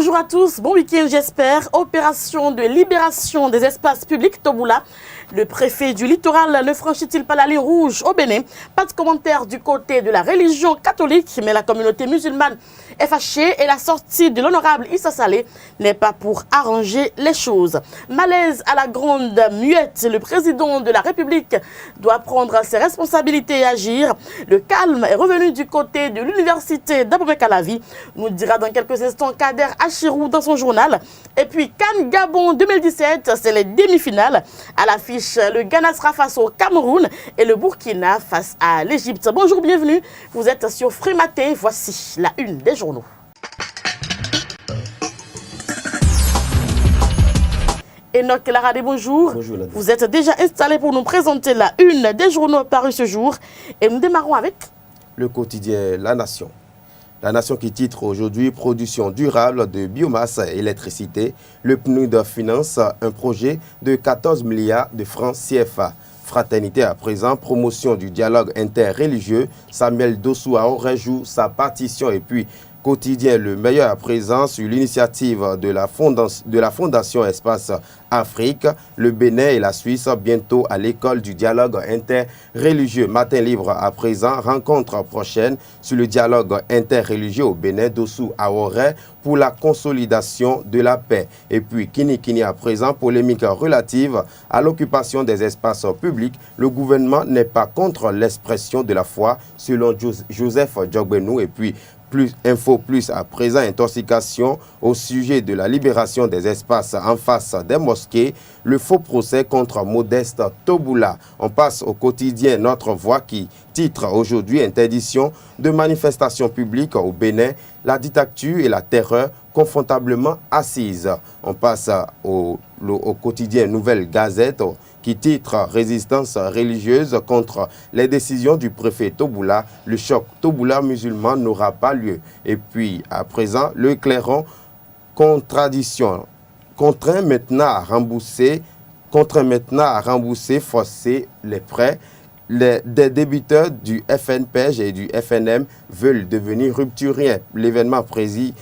Bonjour à tous, bon week-end j'espère. Opération de libération des espaces publics Toboula. Le préfet du littoral ne franchit-il pas la ligne rouge au Bénin? Pas de commentaire du côté de la religion catholique, mais la communauté musulmane est fâchée et la sortie de l'honorable Issa Saleh n'est pas pour arranger les choses. Malaise à la grande muette, le président de la République doit prendre ses responsabilités et agir. Le calme est revenu du côté de l'université d'Abomey-Calavi, nous dira dans quelques instants Kader Achirou dans son journal. Et puis CAN Gabon 2017, c'est les demi-finales. À l'affiche, le Ghana sera face au Cameroun et le Burkina face à l'Égypte. Bonjour, bienvenue. Vous êtes sur Free Matin. Voici la une des journaux. Enoch Laradé, bonjour. Bonjour. Vous êtes déjà installé pour nous présenter la une des journaux parus ce jour. Et nous démarrons avec le quotidien La Nation. La Nation qui titre aujourd'hui « Production durable de biomasse et électricité ». Le PNUD finance un projet de 14 milliards de francs CFA. Fraternité à présent, promotion du dialogue interreligieux. Samuel Dossouao rejoue sa partition et puis quotidien Le Meilleur à présent sur l'initiative de la Fondation Espace Afrique, le Bénin et la Suisse bientôt à l'école du dialogue interreligieux. Matin Libre à présent, rencontre prochaine sur le dialogue interreligieux au Bénin Dossou Aoré pour la consolidation de la paix. Et puis Kini à présent, polémique relative à l'occupation des espaces publics. Le gouvernement n'est pas contre l'expression de la foi selon Joseph Djogbenou. Et puis Info Plus à présent, intoxication au sujet de la libération des espaces en face des mosquées, le faux procès contre Modeste Toboula. On passe au quotidien Notre Voix qui titre aujourd'hui interdiction de manifestations publiques au Bénin, la dictature et la terreur confortablement assises. On passe au quotidien Nouvelle Gazette qui titre résistance religieuse contre les décisions du préfet Toboula. Le choc Toboula musulman n'aura pas lieu. Et puis à présent, le Clairon contradiction contraint maintenant à rembourser forcer les prêts. Des débiteurs du FNPEJ et du FNM veulent devenir rupturiens. L'événement précis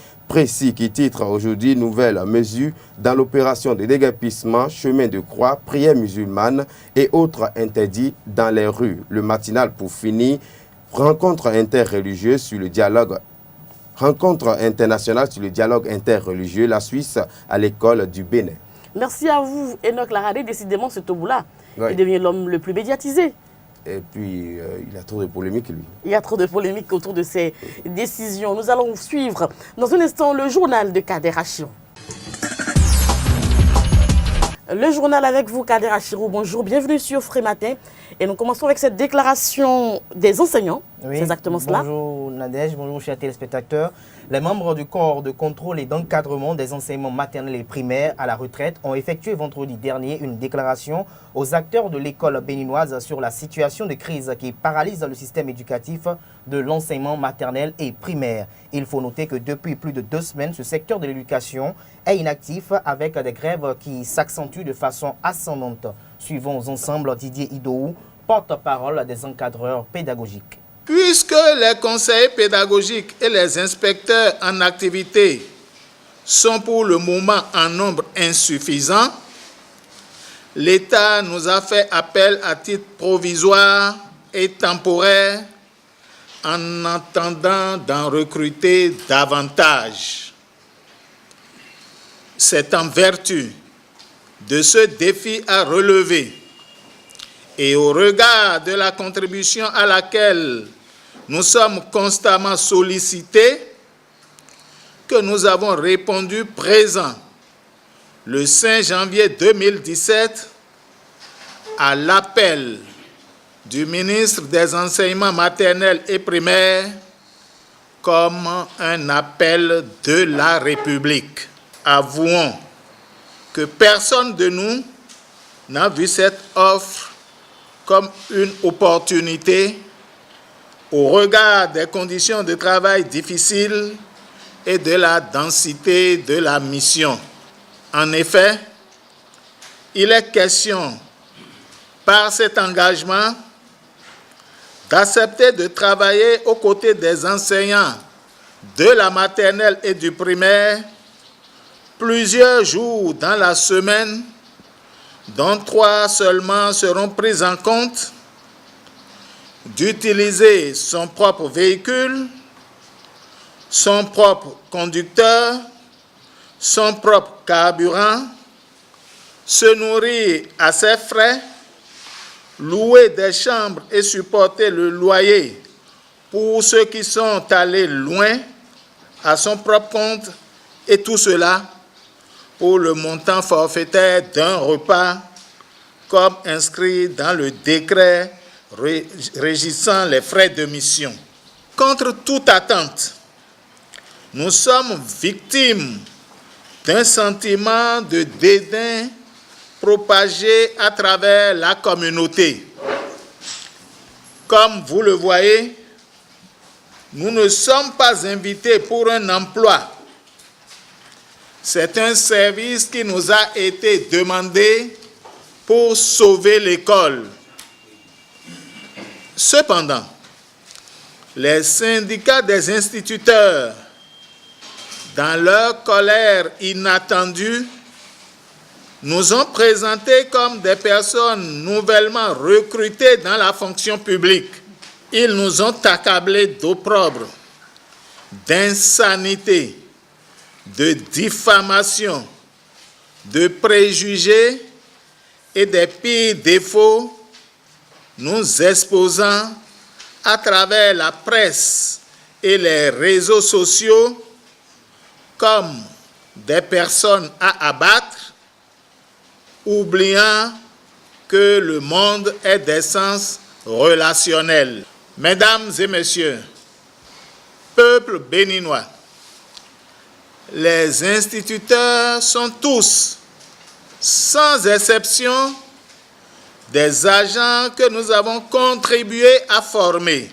qui titre aujourd'hui nouvelle mesure dans l'opération de déguerpissement, chemin de croix, prière musulmane et autres interdits dans les rues. Le matinal pour finir, rencontre interreligieuse sur le dialogue. Rencontre internationale sur le dialogue interreligieux, la Suisse à l'école du Bénin. Merci à vous, Enoch Laradé. Décidément, ce Toboula, oui. Il devient l'homme le plus médiatisé. Et puis, il a trop de polémiques, lui. Il y a trop de polémiques autour de ces décisions. Nous allons suivre dans un instant le journal de Kader Achirou. Le journal avec vous, Kader Achirou. Bonjour, bienvenue sur Free Matin. Et nous commençons avec cette déclaration des enseignants. Oui, c'est exactement cela. Bonjour Nadège, bonjour chers téléspectateurs. Les membres du corps de contrôle et d'encadrement des enseignements maternels et primaires à la retraite ont effectué vendredi dernier une déclaration aux acteurs de l'école béninoise sur la situation de crise qui paralyse le système éducatif de l'enseignement maternel et primaire. Il faut noter que depuis plus de 2 semaines, ce secteur de l'éducation est inactif avec des grèves qui s'accentuent de façon ascendante. Suivons ensemble Didier Idoou, porte-parole des encadreurs pédagogiques. Puisque les conseillers pédagogiques et les inspecteurs en activité sont pour le moment en nombre insuffisant, l'État nous a fait appel à titre provisoire et temporaire en attendant d'en recruter davantage. C'est en vertu de ce défi à relever et au regard de la contribution à laquelle nous sommes constamment sollicités que nous avons répondu présent le 5 janvier 2017 à l'appel du ministre des Enseignements maternels et primaires comme un appel de la République. Avouons que personne de nous n'a vu cette offre comme une opportunité au regard des conditions de travail difficiles et de la densité de la mission. En effet, il est question, par cet engagement, d'accepter de travailler aux côtés des enseignants de la maternelle et du primaire plusieurs jours dans la semaine, dont 3 seulement seront pris en compte, d'utiliser son propre véhicule, son propre conducteur, son propre carburant, se nourrir à ses frais, louer des chambres et supporter le loyer pour ceux qui sont allés loin à son propre compte, et tout cela pour le montant forfaitaire d'un repas, comme inscrit dans le décret régissant les frais de mission. Contre toute attente, nous sommes victimes d'un sentiment de dédain propagé à travers la communauté. Comme vous le voyez, nous ne sommes pas invités pour un emploi. C'est un service qui nous a été demandé pour sauver l'école. Cependant, les syndicats des instituteurs, dans leur colère inattendue, nous ont présentés comme des personnes nouvellement recrutées dans la fonction publique. Ils nous ont accablés d'opprobre, d'insanité, de diffamation, de préjugés et des pires défauts, nous exposant à travers la presse et les réseaux sociaux comme des personnes à abattre, oubliant que le monde est d'essence relationnelle. Mesdames et messieurs, peuple béninois, les instituteurs sont tous, sans exception, des agents que nous avons contribué à former.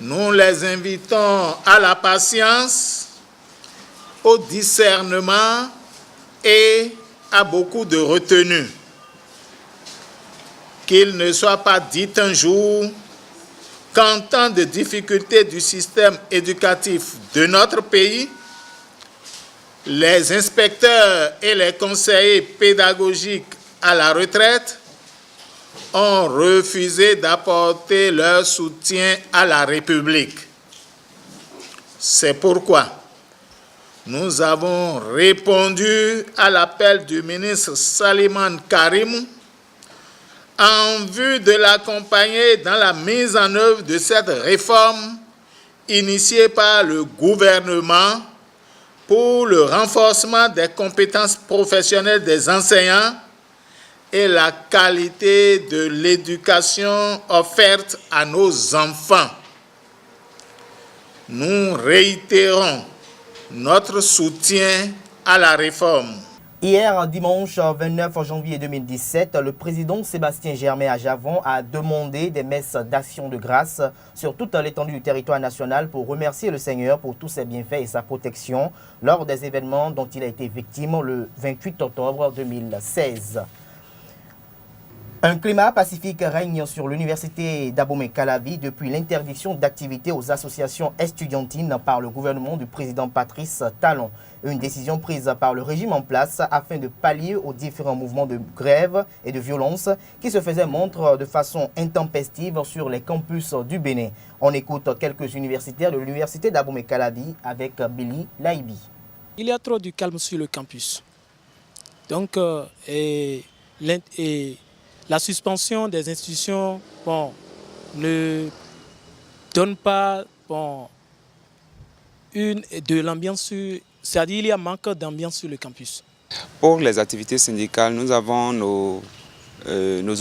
Nous les invitons à la patience, au discernement et à beaucoup de retenue. Qu'il ne soit pas dit un jour qu'en temps de difficulté du système éducatif de notre pays, les inspecteurs et les conseillers pédagogiques à la retraite ont refusé d'apporter leur soutien à la République. C'est pourquoi nous avons répondu à l'appel du ministre Saliman Karim en vue de l'accompagner dans la mise en œuvre de cette réforme initiée par le gouvernement pour le renforcement des compétences professionnelles des enseignants et la qualité de l'éducation offerte à nos enfants. Nous réitérons notre soutien à la réforme. Hier, dimanche 29 janvier 2017, le président Sébastien Germain-Ajavon a demandé des messes d'action de grâce sur toute l'étendue du territoire national pour remercier le Seigneur pour tous ses bienfaits et sa protection lors des événements dont il a été victime le 28 octobre 2016. Un climat pacifique règne sur l'université d'Abomey-Calavi depuis l'interdiction d'activité aux associations estudiantines par le gouvernement du président Patrice Talon. Une décision prise par le régime en place afin de pallier aux différents mouvements de grève et de violence qui se faisaient montre de façon intempestive sur les campus du Bénin. On écoute quelques universitaires de l'université d'Abomey-Calavi avec Billy Laibi. Il y a trop de calme sur le campus. Donc, la suspension des institutions ne donne pas de l'ambiance, c'est-à-dire il y a manque d'ambiance sur le campus. Pour les activités syndicales, nous avons nos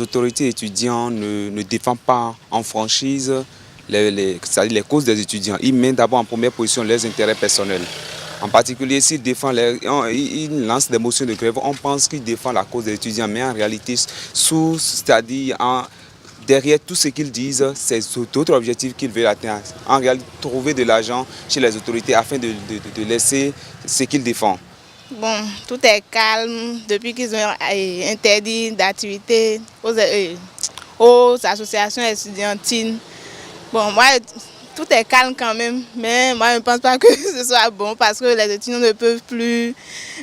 autorités étudiantes ne défendent pas en franchise c'est-à-dire les causes des étudiants. Ils mettent d'abord en première position leurs intérêts personnels. En particulier, s'ils défendent, ils lancent des motions de grève, on pense qu'ils défendent la cause des étudiants, mais en réalité, c'est-à-dire derrière tout ce qu'ils disent, c'est d'autres objectifs qu'ils veulent atteindre. En réalité, trouver de l'argent chez les autorités afin de laisser ce qu'ils défendent. Bon, tout est calme depuis qu'ils ont interdit d'activité aux associations estudiantines. Bon, moi, tout est calme quand même, mais moi je ne pense pas que ce soit bon parce que les étudiants ne peuvent plus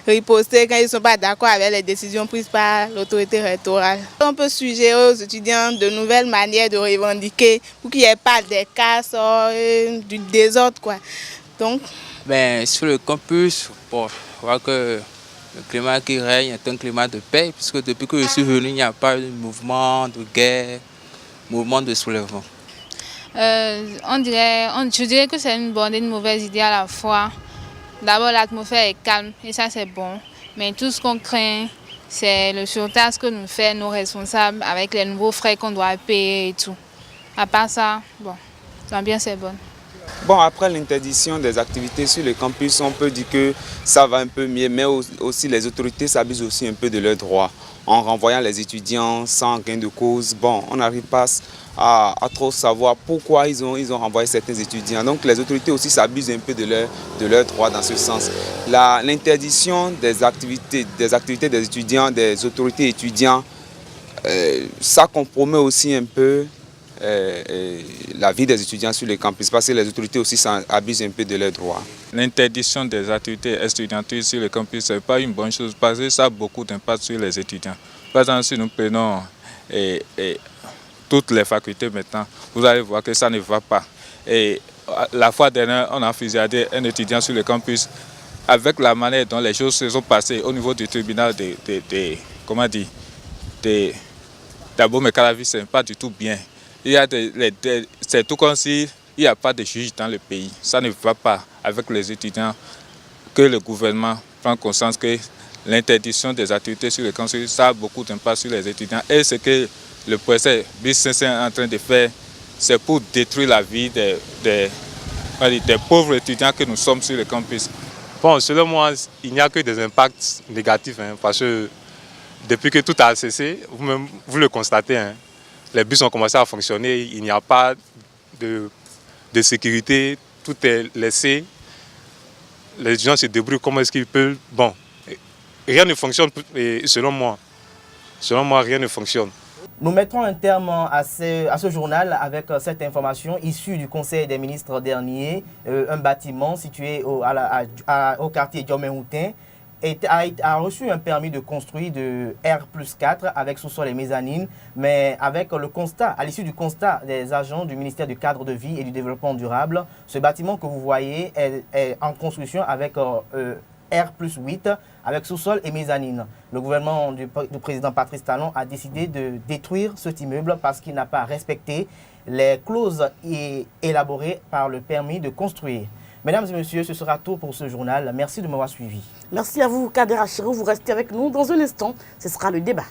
riposter quand ils ne sont pas d'accord avec les décisions prises par l'autorité rectorale. On peut suggérer aux étudiants de nouvelles manières de revendiquer pour qu'il n'y ait pas des casses, du désordre, quoi. Donc, sur le campus, bon, je vois que le climat qui règne est un climat de paix, puisque depuis que je suis venu, il n'y a pas eu de mouvement de guerre, mouvement de soulèvement. Je dirais que c'est une bonne et une mauvaise idée à la fois. D'abord, l'atmosphère est calme et ça c'est bon. Mais tout ce qu'on craint, c'est le surtaxe que nous fait nos responsables avec les nouveaux frais qu'on doit payer et tout. À part ça, bon, l'ambiance est bonne. Bon, après l'interdiction des activités sur le campus, on peut dire que ça va un peu mieux, mais aussi les autorités s'abusent aussi un peu de leurs droits. En renvoyant les étudiants sans gain de cause, bon, on n'arrive pas à trop savoir pourquoi ils ont renvoyé certains étudiants. Donc les autorités aussi s'abusent un peu de leurs droits dans ce sens. L'interdiction des activités des étudiants, des autorités étudiantes, ça compromet aussi un peu la vie des étudiants sur le campus parce que les autorités aussi abusent un peu de leurs droits. L'interdiction des activités estudiantiles sur le campus, ce n'est pas une bonne chose parce que ça a beaucoup d'impact sur les étudiants. Par exemple, si nous prenons toutes les facultés maintenant, vous allez voir que ça ne va pas. Et la fois dernière, on a fusillé un étudiant sur le campus avec la manière dont les choses se sont passées au niveau du tribunal d'Abomey-Calavi, ce n'est pas du tout bien. C'est tout comme s'il n'y a pas de juge dans le pays. Ça ne va pas avec les étudiants que le gouvernement prend conscience que l'interdiction des activités sur le campus, ça a beaucoup d'impact sur les étudiants. Et ce que le professeur Bissens est en train de faire, c'est pour détruire la vie des pauvres étudiants que nous sommes sur le campus. Bon, selon moi, il n'y a que des impacts négatifs, parce que depuis que tout a cessé, vous le constatez, les bus ont commencé à fonctionner, il n'y a pas de sécurité, tout est laissé. Les étudiants se débrouillent comment est-ce qu'ils peuvent. Bon, rien ne fonctionne selon moi. Selon moi, rien ne fonctionne. Nous mettrons un terme à ce journal avec cette information issue du Conseil des ministres dernier. Un bâtiment situé au quartier Diomé-Houtin a reçu un permis de construire de R+4 avec sous-sol et mezzanine, mais avec le constat, à l'issue du constat des agents du ministère du Cadre de Vie et du Développement Durable, ce bâtiment que vous voyez est en construction avec R+8 avec sous-sol et mezzanine. Le gouvernement du président Patrice Talon a décidé de détruire cet immeuble parce qu'il n'a pas respecté les clauses élaborées par le permis de construire. Mesdames et messieurs, ce sera tout pour ce journal. Merci de m'avoir suivi. Merci à vous, Kader Achirou. Vous restez avec nous dans un instant. Ce sera le débat.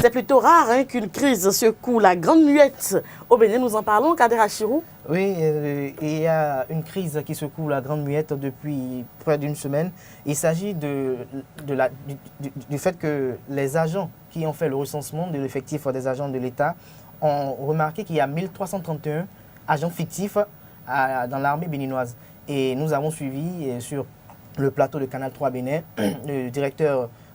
C'est plutôt rare qu'une crise secoue la Grande Muette. Au Bénin, nous en parlons, Kader Achirou. Oui, il y a une crise qui secoue la Grande Muette depuis près d'une semaine. Il s'agit du fait que les agents qui ont fait le recensement de l'effectif des agents de l'État ont remarqué qu'il y a 1331 agents fictifs dans l'armée béninoise. Et nous avons suivi sur le plateau de Canal 3 Bénin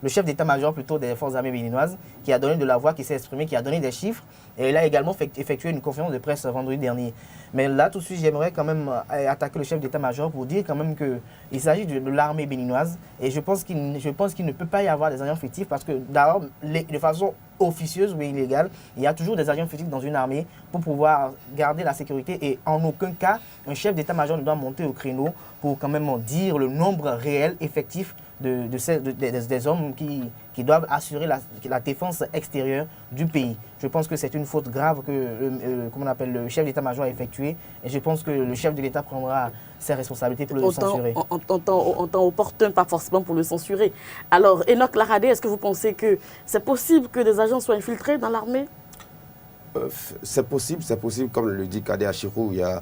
le chef d'état-major plutôt des forces armées béninoises qui a donné de la voix, qui s'est exprimé, qui a donné des chiffres. Et il a également effectué une conférence de presse vendredi dernier. Mais là, tout de suite, j'aimerais quand même attaquer le chef d'état-major pour dire quand même qu'il s'agit de l'armée béninoise. Et je pense qu'il ne peut pas y avoir des agents fictifs parce que d'abord, de façon officieuse ou illégale, il y a toujours des agents fictifs dans une armée pour pouvoir garder la sécurité. Et en aucun cas, un chef d'état-major ne doit monter au créneau pour quand même dire le nombre réel, effectif des hommes qui doivent assurer la défense extérieure du pays. Je pense que c'est une faute grave que le chef d'état-major a effectuée et je pense que le chef de l'État prendra ses responsabilités pour le censurer. En temps opportun, pas forcément pour le censurer. Alors, Enoch Laradé, est-ce que vous pensez que c'est possible que des agents soient infiltrés dans l'armée? C'est possible, comme le dit Kader Achirou, il y a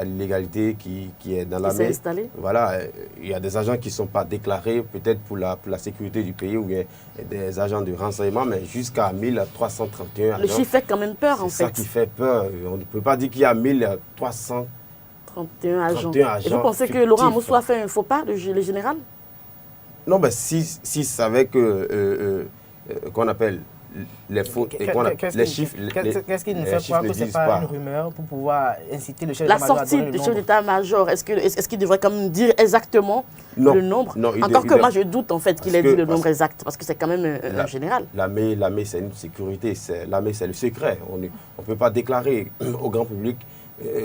l'illégalité qui est dans l'armée. Voilà, il y a des agents qui ne sont pas déclarés, peut-être pour la sécurité du pays, ou il y a des agents de renseignement, mais jusqu'à 1331 agents. Le chiffre fait quand même peur, en fait. C'est ça qui fait peur. On ne peut pas dire qu'il y a 1331 agents. Et vous pensez que Laurent Amoussou a fait un faux pas, le général? Non, mais si savait que, qu'on appelle les fautes, les chiffres. Qu'est-ce qui nous fait croire que ce n'est pas une rumeur pour pouvoir inciter le chef d'état-major? La sortie du chef d'état-major, est-ce qu'il devrait quand même dire exactement le nombre? Encore que moi, je doute en fait qu'il ait dit le nombre exact, parce que c'est quand même un général. L'armée, c'est une sécurité, l'armée, c'est le secret. On ne peut pas déclarer au grand public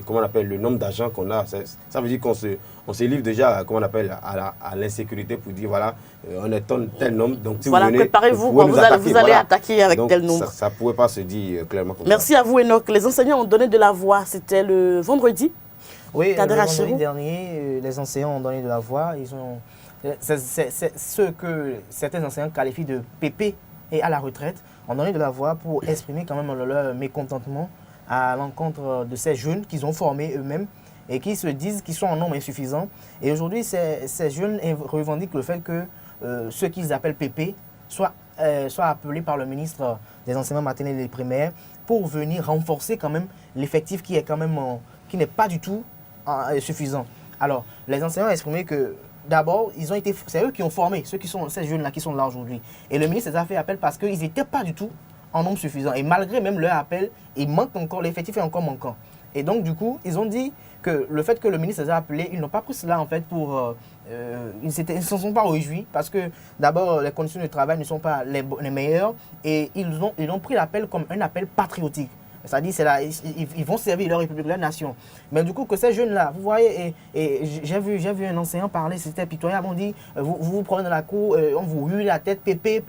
comment on appelle le nombre d'agents qu'on a. Ça veut dire qu'on se livre déjà comment on appelle, à l'insécurité pour dire voilà, on est tel nombre. Donc si voilà, vous venez, préparez-vous, vous allez attaquer avec donc, tel nombre. Ça ne pouvait pas se dire clairement comme Merci ça. à vous, Enoch. Les enseignants ont donné de la voix. C'était le vendredi. Oui, le vendredi dernier, les enseignants ont donné de la voix. C'est ce que certains enseignants qualifient de pépé et à la retraite ont donné de la voix pour exprimer quand même leur mécontentement à l'encontre de ces jeunes qu'ils ont formés eux-mêmes et qui se disent qu'ils sont en nombre insuffisant. Et aujourd'hui, ces jeunes revendiquent le fait que ceux qu'ils appellent pépé soient appelés par le ministre des enseignements maternels et primaires pour venir renforcer quand même l'effectif qui est quand même qui n'est pas du tout suffisant. Alors, les enseignants ont exprimé que d'abord, c'est eux qui ont formé ces jeunes-là qui sont là aujourd'hui. Et le ministre les a fait appel parce qu'ils n'étaient pas du tout en nombre suffisant. Et malgré même leur appel, il manque encore, l'effectif est encore manquant. Et donc, du coup, ils ont dit que le fait que le ministre les a appelés, ils n'ont pas pris cela en fait pour... ils ne s'en sont pas réjouis parce que d'abord, les conditions de travail ne sont pas les meilleures et ils ont pris l'appel comme un appel patriotique. C'est-à-dire ils vont servir leur République, leur nation. Mais du coup, que ces jeunes-là, vous voyez, et j'ai vu un enseignant parler, c'était pitoyable, on dit, vous prenez dans la cour, on vous hue la tête, pépé,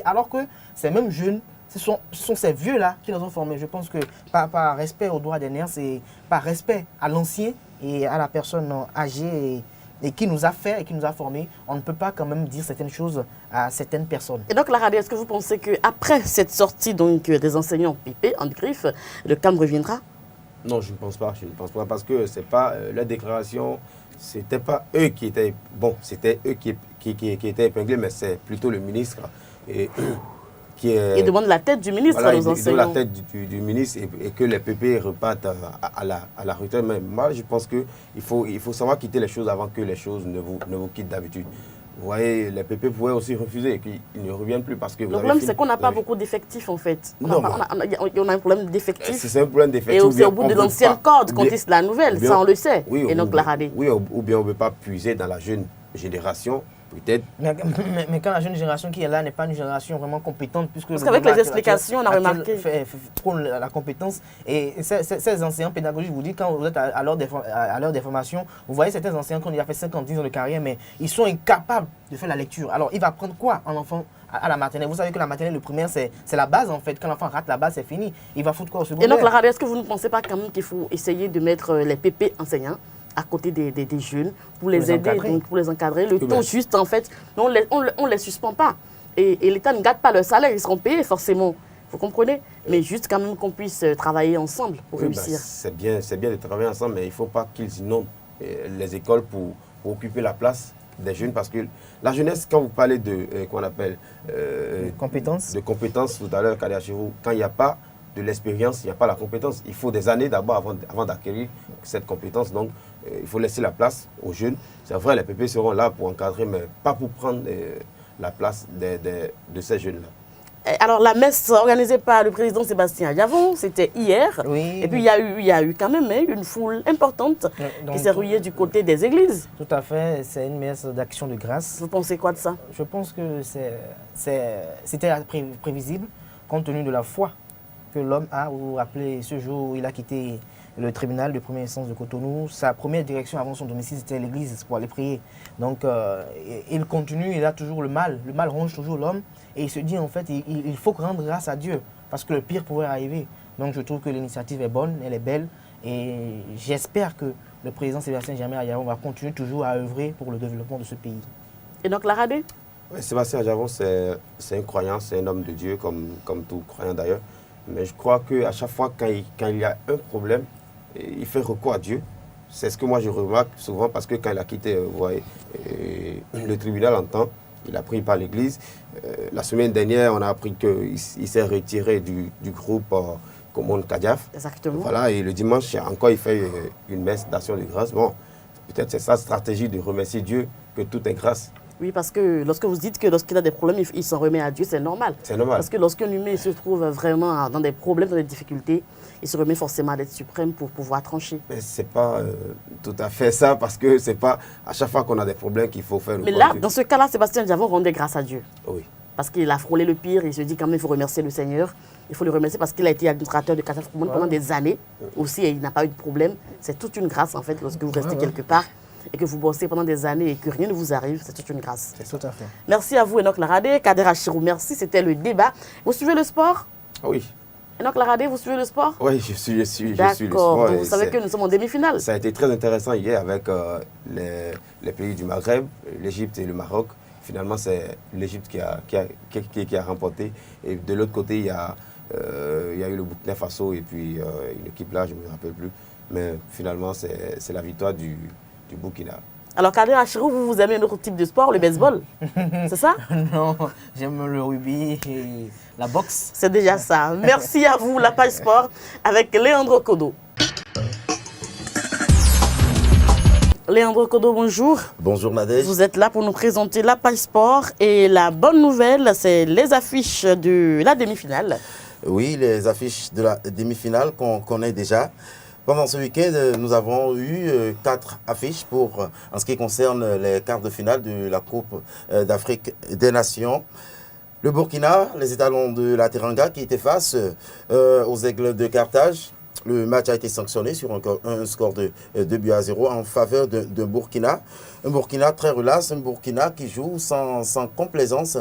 alors que ces mêmes jeunes, ce sont ces vieux-là qui les ont formés. Je pense que par respect aux droits des nerfs, c'est par respect à l'ancien et à la personne âgée et qui nous a fait et qui nous a formés, on ne peut pas quand même dire certaines choses à certaines personnes. Et donc, Laradi, est-ce que vous pensez qu'après cette sortie donc, des enseignants pépés en griffe, le calme reviendra? Non, je ne pense pas. Je ne pense pas parce que c'est pas la déclaration, c'était pas eux qui étaient... Bon, c'était eux qui étaient épinglés, mais c'est plutôt le ministre il demande la tête du ministre aux enseignants. Il demande la tête du ministre et que les PP repartent à la retraite. Mais moi, je pense qu'il faut savoir quitter les choses avant que les choses ne vous quittent d'habitude. Vous voyez, les PP pouvaient aussi refuser et qu'ils ne reviennent plus parce que... Le problème, c'est qu'on n'a pas beaucoup d'effectifs, en fait. On a un problème d'effectifs. C'est un problème d'effectifs. Et c'est au bout de l'ancienne corde qu'on tisse la nouvelle, ça on le sait. Oui, et donc, Laradi. Oui, ou bien on ne veut pas puiser dans la jeune génération. Peut-être. Mais quand la jeune génération qui est là n'est pas une génération vraiment compétente, puisque... Parce qu'avec les explications, on a remarqué... prône la compétence. Et ces enseignants pédagogiques, je vous dis, quand vous êtes à l'heure des formations, vous voyez certains enseignants qui ont déjà fait 50, 10 ans de carrière, mais ils sont incapables de faire la lecture. Alors, il va apprendre quoi un enfant à la maternelle? Vous savez que la maternelle, le primaire, c'est la base en fait. Quand l'enfant rate la base, c'est fini. Il va foutre quoi au secondaire? Et donc, Laradi, est-ce que vous ne pensez pas quand même qu'il faut essayer de mettre les PP enseignants à côté des jeunes pour les aider, donc pour les encadrer, le temps juste en fait, on les suspend pas et l'État ne garde pas leur salaire, ils seront payés forcément, vous comprenez, mais juste quand même qu'on puisse travailler ensemble pour réussir. C'est bien de travailler ensemble, mais il ne faut pas qu'ils inondent les écoles pour occuper la place des jeunes, parce que la jeunesse, quand vous parlez de qu'on appelle compétences, tout à l'heure, quand il n'y a pas de l'expérience, il n'y a pas la compétence. Il faut des années d'abord avant d'acquérir cette compétence. Donc, il faut laisser la place aux jeunes. C'est vrai, les PP seront là pour encadrer, mais pas pour prendre la place de ces jeunes-là. Alors, la messe organisée par le président Sébastien Yavon, c'était hier. Oui, et puis, il y a eu quand même une foule importante qui s'est ruée du côté des églises. Tout à fait. C'est une messe d'action de grâce. Vous pensez quoi de ça? Je pense que c'était prévisible, compte tenu de la foi que l'homme a. Vous vous rappelez, ce jour où il a quitté le tribunal de première instance de Cotonou, sa première direction avant son domicile, c'était l'église pour aller prier. Donc, il continue, il a toujours le mal ronge toujours l'homme, et il se dit en fait, il faut rendre grâce à Dieu, parce que le pire pourrait arriver. Donc, je trouve que l'initiative est bonne, elle est belle, et j'espère que le président Sébastien Yavon va continuer toujours à œuvrer pour le développement de ce pays. Et donc, Laradi? Sébastien Yavon, c'est un croyant, c'est un homme de Dieu, comme tout croyant d'ailleurs. Mais je crois qu'à chaque fois, quand il y a un problème, il fait recours à Dieu. C'est ce que moi je remarque souvent, parce que quand il a quitté le tribunal en temps, il a pris par l'église. La semaine dernière, on a appris qu'il s'est retiré du groupe Commune Kadiaf. Exactement. Voilà, et le dimanche, encore, il fait une messe d'action de grâce. Bon, peut-être c'est sa stratégie de remercier Dieu que tout est grâce. Oui, parce que lorsque vous dites que lorsqu'il a des problèmes, il s'en remet à Dieu, c'est normal. C'est normal. Parce que lorsqu'un humain se trouve vraiment dans des problèmes, dans des difficultés, il se remet forcément à l'être suprême pour pouvoir trancher. Mais ce n'est pas tout à fait ça, parce que ce n'est pas à chaque fois qu'on a des problèmes qu'il faut faire le Mais là, dans ce cas-là, Sébastien Diavon rendait grâce à Dieu. Oui. Parce qu'il a frôlé le pire, il se dit quand même il faut remercier le Seigneur. Il faut le remercier parce qu'il a été administrateur de catastrophe pendant des années aussi et il n'a pas eu de problème. C'est toute une grâce en fait lorsque vous restez quelque part et que vous bossez pendant des années et que rien ne vous arrive, c'est toute une grâce. C'est tout à fait. Merci à vous Enoch Laradé, Kader Achirou, merci, c'était le débat. Vous suivez le sport? Oui. Enoch Laradé, vous suivez le sport? Oui, je suis le sport. D'accord, vous savez que nous sommes en demi-finale. Ça a été très intéressant hier avec les pays du Maghreb, l'Égypte et le Maroc. Finalement, c'est l'Égypte qui a remporté. Et de l'autre côté, il y a eu le Burkina Faso et puis une équipe là, je ne me rappelle plus. Mais finalement, c'est la victoire du Burkina. Alors, Kader Achirou, vous aimez un autre type de sport, le baseball? C'est ça? Non, j'aime le rugby et la boxe. C'est déjà ça. Merci à vous, la page sport, avec Léandre Kodo. Léandre Kodo, bonjour. Bonjour Nadège. Vous êtes là pour nous présenter la page sport et la bonne nouvelle, c'est les affiches de la demi-finale. Oui, les affiches de la demi-finale qu'on connaît déjà. Pendant ce week-end, nous avons eu 4 affiches en ce qui concerne les quarts de finale de la Coupe d'Afrique des Nations. Le Burkina, les étalons de la Teranga qui étaient face aux Aigles de Carthage. Le match a été sanctionné sur un score de 2-0 en faveur de Burkina. Un Burkina très relax, un Burkina qui joue sans complaisance.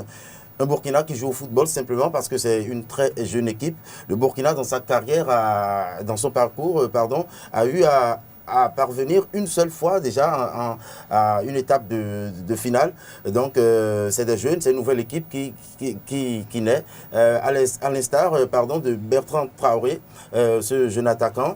Un Burkina qui joue au football simplement parce que c'est une très jeune équipe. Le Burkina, dans sa carrière, dans son parcours, a eu à parvenir une seule fois déjà à une étape de finale. Donc, c'est des jeunes, c'est une nouvelle équipe qui naît, à l'instar de Bertrand Traoré, ce jeune attaquant.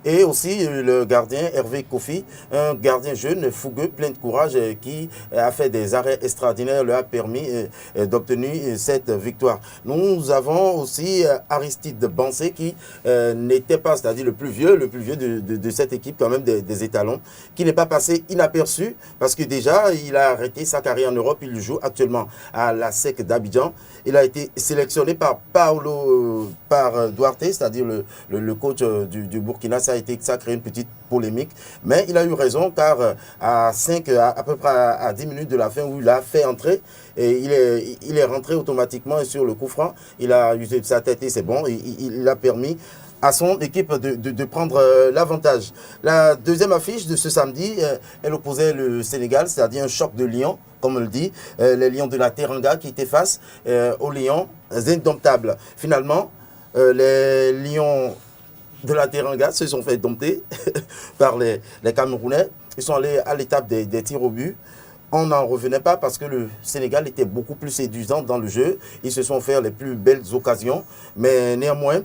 Et aussi le gardien Hervé Kofi, un gardien jeune, fougueux, plein de courage, qui a fait des arrêts extraordinaires, lui a permis d'obtenir cette victoire. Nous avons aussi Aristide Bansé qui n'était pas, c'est-à-dire le plus vieux de cette équipe, quand même des étalons, qui n'est pas passé inaperçu parce que déjà il a arrêté sa carrière en Europe, il joue actuellement à la SEC d'Abidjan. Il a été sélectionné par Duarte, c'est-à-dire le coach du Burkina. Ça a créé une petite polémique, mais il a eu raison car à peu près à 10 minutes de la fin où il a fait entrer, et il est rentré automatiquement et sur le coup franc, il a usé de sa tête et c'est bon, il a permis à son équipe de prendre l'avantage. La deuxième affiche de ce samedi, elle opposait le Sénégal, c'est-à-dire un choc de lions, comme on le dit, les lions de la Teranga qui étaient face aux lions indomptables. Finalement, les lions de la Teranga se sont fait dompter par les Camerounais. Ils sont allés à l'étape des tirs au but. On n'en revenait pas parce que le Sénégal était beaucoup plus séduisant dans le jeu. Ils se sont fait les plus belles occasions. Mais néanmoins,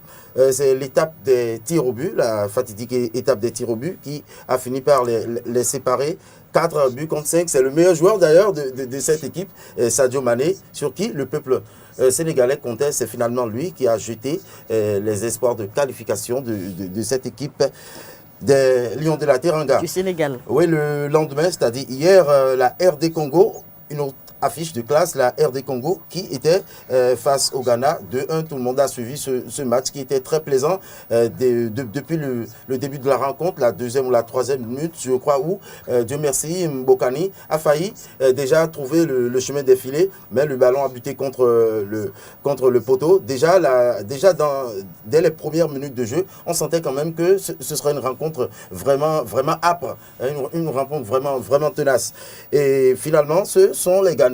c'est l'étape des tirs au but, la fatidique étape des tirs au but, qui a fini par les séparer. 4 buts contre 5. C'est le meilleur joueur d'ailleurs de cette équipe, Sadio Mané, sur qui le peuple sénégalais comptait. C'est finalement lui qui a jeté les espoirs de qualification de cette équipe des Lions de la Teranga. Du Sénégal. Oui, le lendemain, c'est-à-dire hier, la RD Congo, une autre affiche de classe, la RD Congo, qui était face au Ghana 2-1. Tout le monde a suivi ce match qui était très plaisant depuis le début de la rencontre, la deuxième ou la troisième minute, je crois, où Dieu merci, Mbokani a failli déjà trouver le chemin défilé, mais le ballon a buté contre le poteau. Déjà dès les premières minutes de jeu, on sentait quand même que ce serait une rencontre vraiment, vraiment âpre, une rencontre vraiment, vraiment tenace. Et finalement, ce sont les Ghanéens,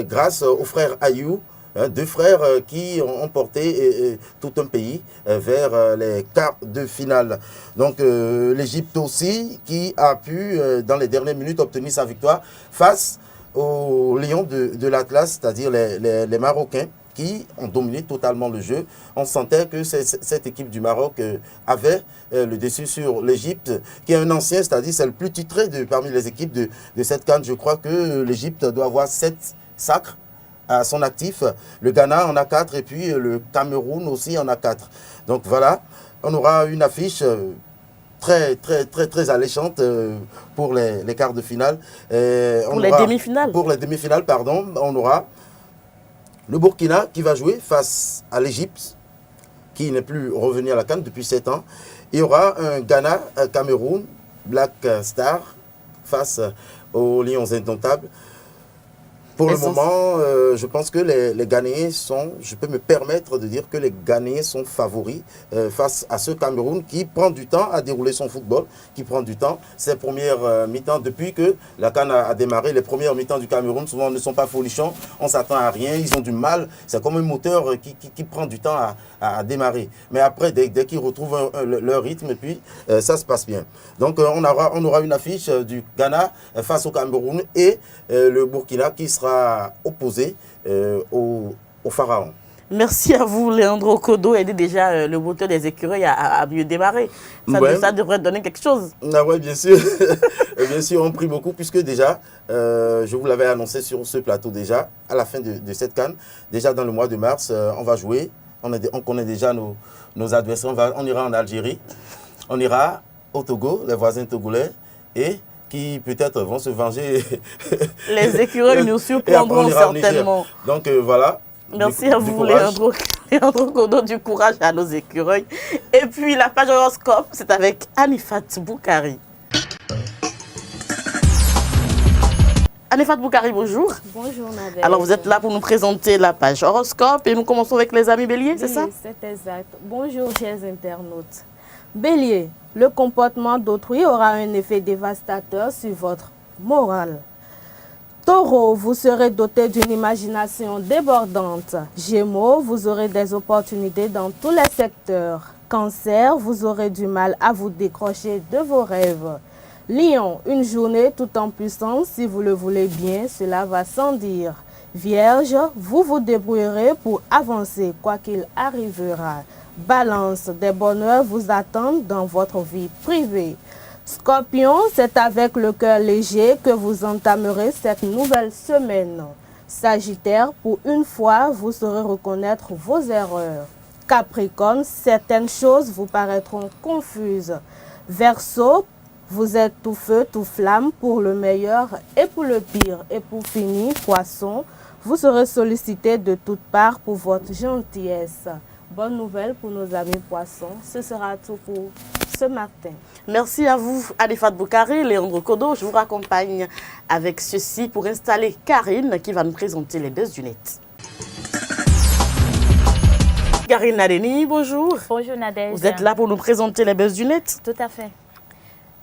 grâce aux frères Ayou, 2 frères qui ont emporté tout un pays vers les quarts de finale. Donc l'Égypte aussi, qui a pu, dans les dernières minutes, obtenir sa victoire face aux Lions de l'Atlas, c'est-à-dire les Marocains, qui ont dominé totalement le jeu. On sentait que cette équipe du Maroc avait le dessus sur l'Égypte, qui est un ancien, c'est-à-dire c'est le plus titré parmi les équipes de cette CAN. Je crois que l'Égypte doit avoir 7 sacres à son actif. Le Ghana en a 4 et puis le Cameroun aussi en a 4. Donc voilà, on aura une affiche très alléchante pour les quarts de finale. Pour les demi-finales. Pour les demi-finales, pardon, on aura le Burkina qui va jouer face à l'Égypte, qui n'est plus revenu à la CAN depuis 7 ans. Il y aura un Ghana-Cameroun, Black Star, face aux Lions Indomptables. Pour le moment, je pense que les Ghanéens sont, je peux me permettre de dire que les Ghanéens sont favoris face à ce Cameroun qui prend du temps à dérouler son football, qui prend du temps. Ses premières mi-temps, depuis que la CAN a démarré, les premières mi-temps du Cameroun souvent ne sont pas folichons, on s'attend à rien, ils ont du mal. C'est comme un moteur qui prend du temps à démarrer. Mais après, dès qu'ils retrouvent leur rythme, puis ça se passe bien. Donc on aura une affiche du Ghana face au Cameroun et le Burkina qui sera opposé au Pharaon. Merci à vous, Leandro Kodo, aider déjà le moteur des écureuils à mieux démarrer. Ça devrait donner quelque chose. Ah ouais, bien sûr. Bien sûr, on prie beaucoup puisque déjà, je vous l'avais annoncé sur ce plateau déjà, à la fin de cette CAN, déjà dans le mois de mars, on va jouer. On connaît déjà nos adversaires. On ira en Algérie, on ira au Togo, les voisins togolais, et qui peut-être vont se venger. Les écureuils nous surprendront certainement. Donc voilà. Merci à vous, Leandro Kodo, du courage à nos écureuils. Et puis la page horoscope, c'est avec Anifat Boukari. Anifat Boukari, bonjour. Bonjour, Nadège. Alors vous êtes là pour nous présenter la page horoscope et nous commençons avec les amis béliers, c'est ça? C'est exact. Bonjour, chers internautes. Bélier, le comportement d'autrui aura un effet dévastateur sur votre morale. Taureau, vous serez doté d'une imagination débordante. Gémeaux, vous aurez des opportunités dans tous les secteurs. Cancer, vous aurez du mal à vous décrocher de vos rêves. Lion, une journée tout en puissance, si vous le voulez bien, cela va sans dire. Vierge, vous vous débrouillerez pour avancer, quoi qu'il arrivera. Balance, des bonheurs vous attendent dans votre vie privée. Scorpion, c'est avec le cœur léger que vous entamerez cette nouvelle semaine. Sagittaire, pour une fois, vous saurez reconnaître vos erreurs. Capricorne, certaines choses vous paraîtront confuses. Verseau, vous êtes tout feu, tout flamme pour le meilleur et pour le pire. Et pour finir, Poisson, vous serez sollicité de toutes parts pour votre gentillesse. Bonne nouvelle pour nos amis poissons. Ce sera tout pour ce matin. Merci à vous, Anifat Boukari, Leandro Kodo. Je vous raccompagne avec ceci pour installer Karine qui va nous présenter les buzz du net. Karine Nadeni, bonjour. Bonjour Nadège. Vous êtes là pour nous présenter les buzz du net? Tout à fait.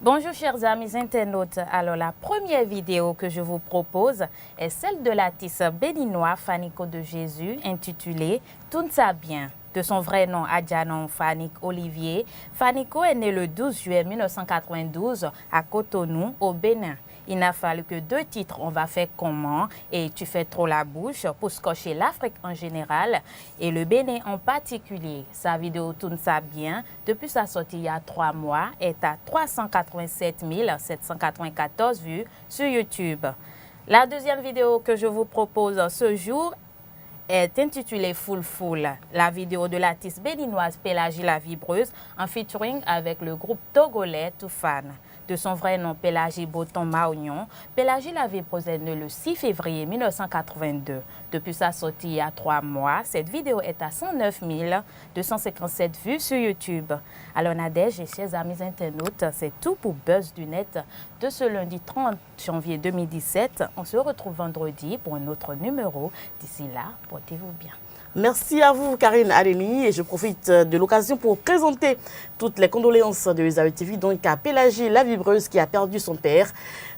Bonjour chers amis internautes. Alors la première vidéo que je vous propose est celle de l'artiste béninois Fanico de Jésus intitulée « Tout ça bien ». De son vrai nom, Adjanon Fanik Olivier, Fanico est né le 12 juillet 1992 à Cotonou, au Bénin. Il n'a fallu que 2 titres, On va faire comment et Tu fais trop la bouche, pour scotcher l'Afrique en général et le Bénin en particulier. Sa vidéo Tourne ça bien, depuis sa sortie il y a 3 mois, est à 387 794 vues sur YouTube. La deuxième vidéo que je vous propose ce jour est intitulée Full Full, la vidéo de l'artiste béninoise Pélagie la Vibreuse en featuring avec le groupe togolais Toufane. De son vrai nom Pélagie Boton Maognon, Pélagie la Vibreuse est née le 6 février 1982. Depuis sa sortie il y a 3 mois, cette vidéo est à 109 257 vues sur YouTube. Alors Nadège et chers amis internautes, c'est tout pour Buzz du Net de ce lundi 30 janvier 2017. On se retrouve vendredi pour un autre numéro. D'ici là, portez-vous bien. Merci à vous, Karine Adeni. Et je profite de l'occasion pour présenter toutes les condoléances de Usawe TV, donc à Pélagie la Vibreuse qui a perdu son père.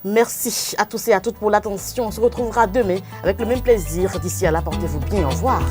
Merci à tous et à toutes pour l'attention. On se retrouvera demain avec le même plaisir. D'ici là, portez-vous bien. Au revoir.